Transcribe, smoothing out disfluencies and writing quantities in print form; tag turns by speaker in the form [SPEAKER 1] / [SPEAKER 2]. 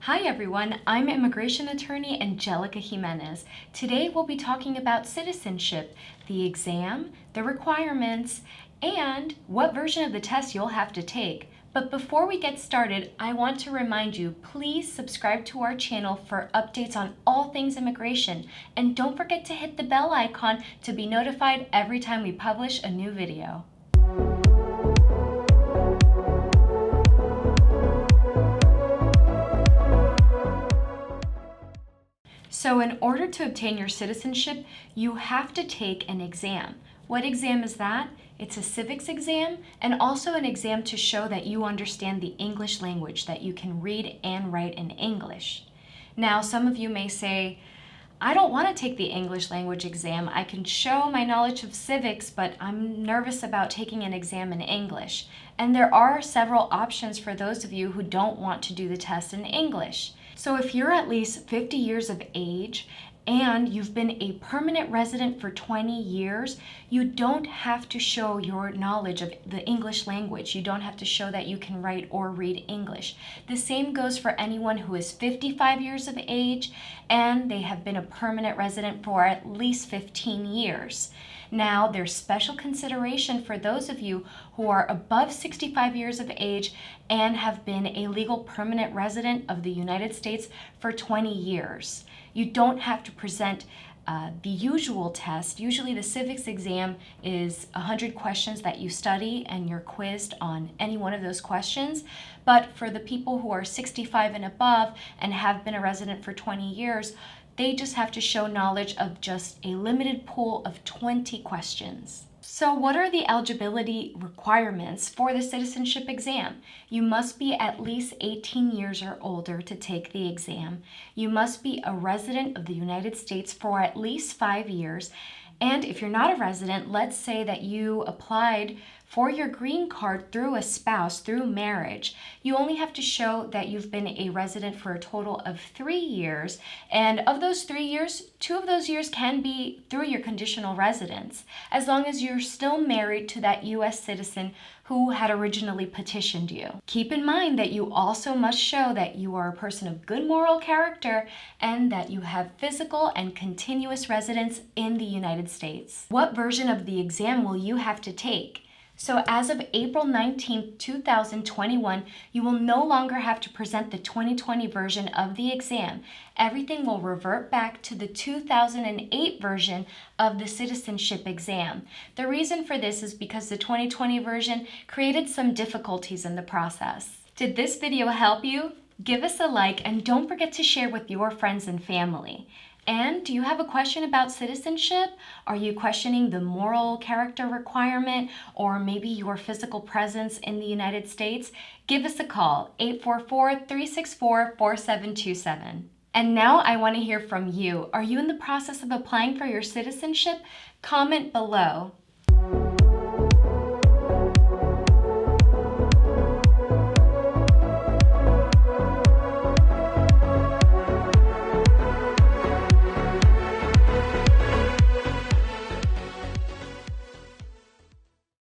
[SPEAKER 1] Hi everyone, I'm immigration attorney Angelica Jimenez. Today we'll be talking about citizenship, the exam, the requirements, and what version of the test you'll have to take. But before we get started, I want to remind you, please subscribe to our channel for updates on all things immigration. And don't forget to hit the bell icon to be notified every time we publish a new video. So in order to obtain your citizenship, you have to take an exam. What exam is that? It's a civics exam and also an exam to show that you understand the English language, that you can read and write in English. Now, some of you may say, I don't want to take the English language exam. I can show my knowledge of civics, but I'm nervous about taking an exam in English. And there are several options for those of you who don't want to do the test in English. So if you're at least 50 years of age and you've been a permanent resident for 20 years, you don't have to show your knowledge of the English language. You don't have to show that you can write or read English. The same goes for anyone who is 55 years of age and they have been a permanent resident for at least 15 years. Now, there's special consideration for those of you who are above 65 years of age and have been a legal permanent resident of the United States for 20 years. You don't have to present the usual test. Usually the civics exam is 100 questions that you study and you're quizzed on any one of those questions. But for the people who are 65 and above and have been a resident for 20 years, they just have to show knowledge of just a limited pool of 20 questions. So what are the eligibility requirements for the citizenship exam? You must be at least 18 years or older to take the exam. You must be a resident of the United States for at least 5 years. And if you're not a resident, let's say that you applied for your green card through a spouse, through marriage, you only have to show that you've been a resident for a total of 3 years. And of those 3 years, 2 of those years can be through your conditional residence, as long as you're still married to that U.S. citizen who had originally petitioned you. Keep in mind that you also must show that you are a person of good moral character and that you have physical and continuous residence in the United States. What version of the exam will you have to take? So as of April 19, 2021, you will no longer have to present the 2020 version of the exam. Everything will revert back to the 2008 version of the citizenship exam. The reason for this is because the 2020 version created some difficulties in the process. Did this video help you? Give us a like and don't forget to share with your friends and family. And do you have a question about citizenship? Are you questioning the moral character requirement or maybe your physical presence in the United States? Give us a call, 844-364-4727. And now I want to hear from you. Are you in the process of applying for your citizenship? Comment below.